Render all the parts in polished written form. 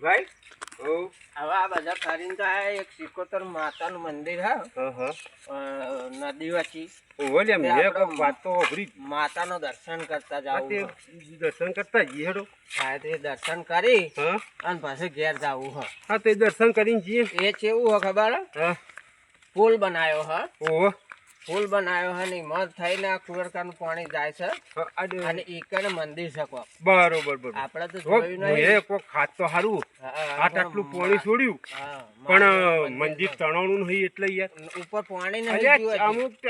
ભાઈ હવે આ બધા ફરીને તો આ એક સિકોતર માતાનું મંદિર હે નદી વચ્ચે માતાનું દર્શન કરતા જાવ દર્શન કરતા જઈએ હેડો. હા તે દર્શન કરી અને પછી ઘેર જાવું હ. હા તે દર્શન કરીને જઈએ. એ કેવું હે ખબર હે? પુલ બનાવ્યો હે. ઓહો પુલ બનાવ્યો હે ને મત થઈને આ કુરકાનું પાણી જાય છે અને ઈકને મંદિર છે કોક. બરોબર આપણે તો જોયું નહીં. કોક ખાત તો સારું આટલું પાણી છોડ્યું પણ મંદિર તણાવનું નહીં એટલે યાર ઉપર પાણી નહીં.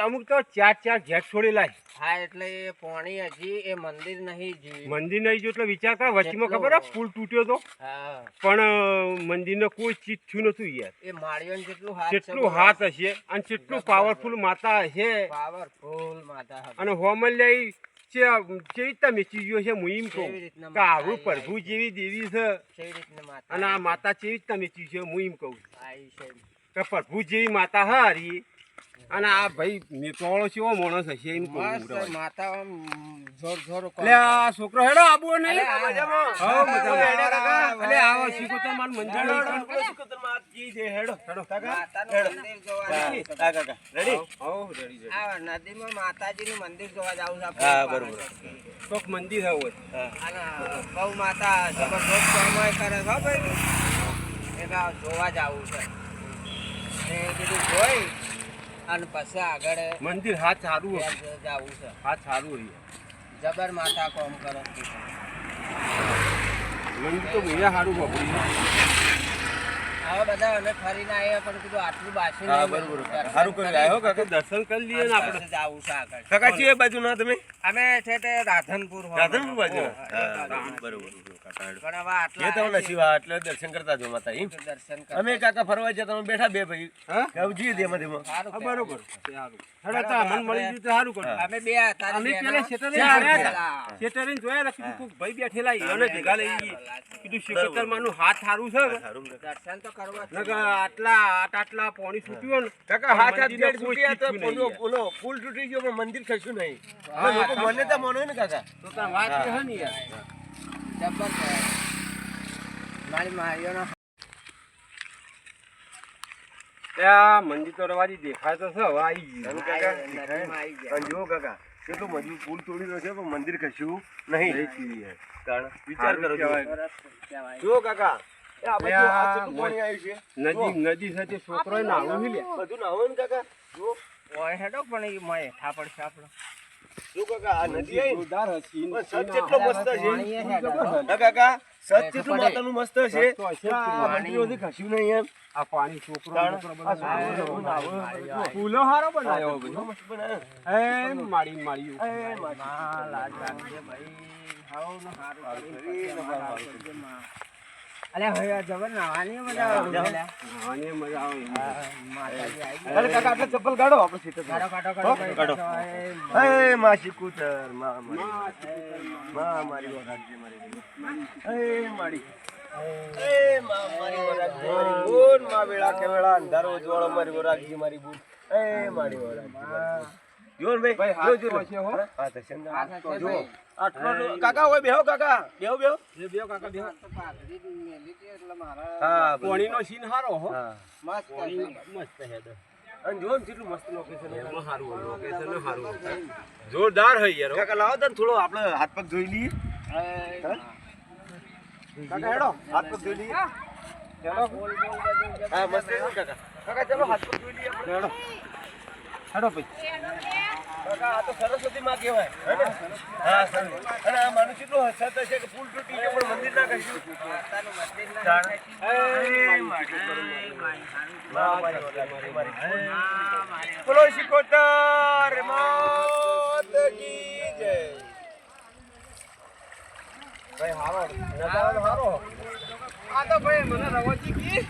અમુક તો ચાર ઘેર છોડેલા. હા એટલે એ પાણી હજી એ મંદિર નહીં જોયું. મંદિર નહીં જોયું એટલે વિચાર કર વચમાં ખબર હે પુલ તૂટ્યો તો પણ મંદિરને કોઈ ચીજ થયું નતું યાર. એ માળીઓ કેટલું હાથ હશે અને કેટલું પાવરફુલ માતા હશે. પાવરફુલ માતા અને હોમલ્ય કેવી તમે ચીજો છે હું એમ કહું કે આવું પ્રભુ જેવી દેવી છે અને આ માતા કેવી તમે ચીજ છે હું એમ કહું કે પ્રભુ જેવી માતા હારી અને આ ભાઈ મેટોળો કેવો માણસ હશે એમ કહું. માતા જોર જોર એટલે આ છોકરો હેડો આબુ નહીં. એટલે આવો શીખોતર માર મંદિર નદીમાં માતાજીનું મંદિર જોવા જાવ છે. હા બરોબર કોક મંદિર હોય બહુ માતા જબરદસ્ત સમય કરે છે ભાઈ. એટલે જોવા જવું છે એ બધું જોઈ અને પછી આગળ મંદિર હાથ સારું જવું છે. હાથ સારું હોય જબર માતા કોમ કરે. મંદિર તો મેળા સારું વાપર્યું. હવે બધા અમે ફરીને આવ્યા પણ કીધું આટલું બાસી સારું કરી આવ્યો કાકા દર્શન કરી લઈએ ને આપણે જવું છે આગળ. કાકા છે બાજુ ના તમે અમે છે તે રાધનપુર બાજુ બરોબર. પણ હવે આટલા એટલે દર્શન કરતા જો માતા દર્શન અમે કાકા ફરવા જતા તમે બેઠા બે ભાઈ કવજી દે એમાં બરોબર સારું મળી ગયું તો સારું કર્યું. અમે બે હતા અમે પેલા શેટરીને જોયા રાખી કોક ભાઈ બેઠેલા એને ભેગા લઈ ગઈ કીધું શેકતર માનું હાથ સારું છે દર્શન તો કરવા આટલા પાણી છૂટ્યું ને કાકા હાથ ગેટ છૂટ્યા તો બોલો પુલ તૂટી ગયો પણ મંદિર ખસ્યું નહીં. લોકો મને તો માનો ને કાકા તો તાર વાત છે ને યાર જબર મારી મારીઓનો ત્યાં મંદિર તો રવાજી દેખાય તો છે હવે આવી ગયું. જો કાકા કેટલું મજબૂત પુલ તોડી રહ્યો છે પણ મંદિર ખસ્યું નહીં. વિચાર કરો જો કાકા નદી સાથે છોકરો નાવું બધું નાવું ને કાકા જો હેડો પણ એ મય થાપડ છે આપણો. જો કાકા આ નદી આવી જોરદાર હસી સચ કેટલો મસ્ત છે કાકા સચ કેટલું માતાનું મસ્ત છે. મંદિરોથી ખસ્યું નહીં એમ આ પાણી છોકરો ફૂલો હારો બનાવ્યો બધો મસ્ત બનાવ્યો. એ માડી માડી લાજ રાખજે ભાઈ. હાવ નો હારું અલે હવે જબર નાવાની મજા આવે. નાવાની મજા આવે માતાજી આવી અરે કાકા આટલા ચપ્પલ કાઢો આપણે સીધો કાઢો. એ માસી કૂતર મારી વરાજી મારી એ મારી એ મારી વરાજી મારી બોન માં વેળા કે વેળા અંધારો ઉજવાળો મારી વરાજી મારી બોન એ મારી વરાજી જોર ભાઈ જો હા તો સંદા જો આટલો કાકા હોય બેહો કાકા બેહો કાકા બેહો. હા પાણીનો સીન હારો હો મસ્ત મસ્ત હેડ અને જો કેટલું મસ્ત લોકેશન એમાં હારું લોકેશન હારું જોરદાર હે યાર. કાકા લાવો તને થોડો આપણે હાથ પગ ધોઈ લઈએ. કાકા હેડો હાથ પગ ધોઈ લઈએ. ચલો હા મસ્ત છે કાકા. કાકા ચલો હાથ પગ ધોઈ લઈએ આપણે. હેડો ભાઈ. કાકા આ તો સરસ્વતી માં કહેવાય હે ને? હા સરસ્વતી. અને આ માનું કેટલું હસત હશે કે પુલ તૂટી ગયો પણ મંદિર ના કશું. માતાનું મંદિર ના બોલો શિકોતર માત કી જય. ભાઈ હારો નજારો હારો. આ તો ભાઈ મને રવાજી કી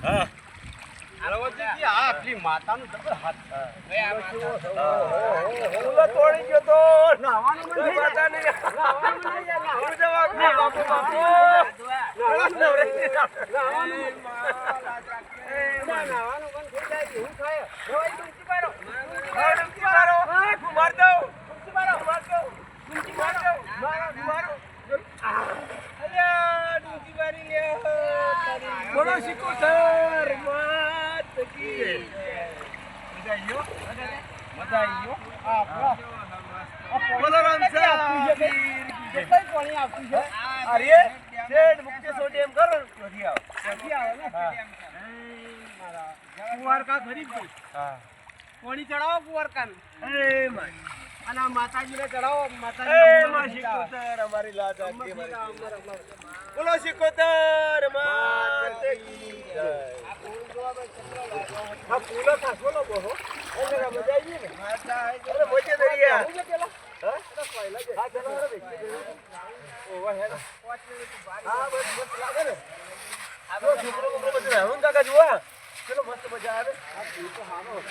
રવાજી કી આ આપલી માતાનું જબર હાથ ફૂલો તોડી ગયો તો નાવાનું મન થઈ માતા ને નાવાનું મન થઈ નાવાનું જવા બાપુ બાપુ નાવાનું મન થઈ જાય હું થાય રવાજી તું પારો ડુંકી મારો માર દો ડુંકી મારો માર દો ડુંકી મારો મારો મારો અલ્યા ડુંકી મારી લે બોલો શિકોતર માત કી મજા આવી ગયો બોલો રામસા અરે શેઠ મુક્તેશ્વર ડેમ કરો નથી આવે ને કુંવાર કા ગરીબ ભાઈ હા કોણી ચડાવો કુંવાર કાન અરે મારી અને આ માતાજીને ચડાવો એ માતાજી માં શિકોતર અમારી લાજ આપી બોલો શિકોતર માત કી જય આ ફૂલો ખાસ બોલો બોહો એટલે મજા આવી ને અરે મોજે દરિયા હું પેલા હા હા ચલો હવે ઓવા હે હા બસ મસ્ત લાગે ને આ તો છોકરો છોકરો બધું રહેવું કાકા જોવા ચલો મસ્ત મજા આવે આ ફૂલ તો હારો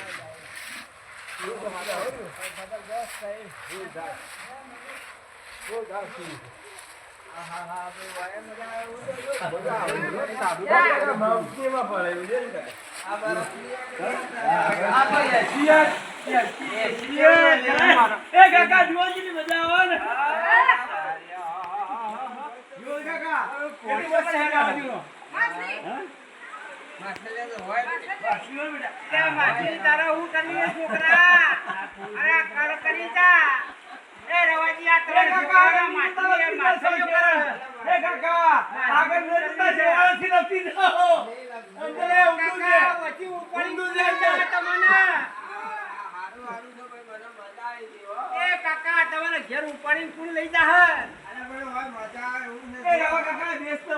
ઘેર ઉપાડીને કુલ લઈ જા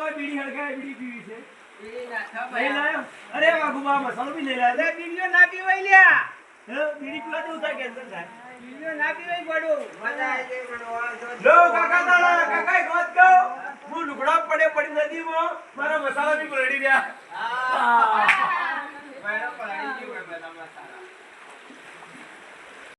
બીડી હળગાય બીડી પીવી છે લઈ લાયો અરે વાઘુબા મસાલો બી લઈ લાયો બીડીઓ ના પીવાય લ્યા બીડી પીવા તો ઉતા કેન્સર થાય બીડીઓ ના પીવાય ગોડું મજા આવી જાય લો કાકા તારા કાકા એક વાત કહું હું લુગડા પડે પડી નદીમાં મારા મસાલા બી પલળી રહ્યા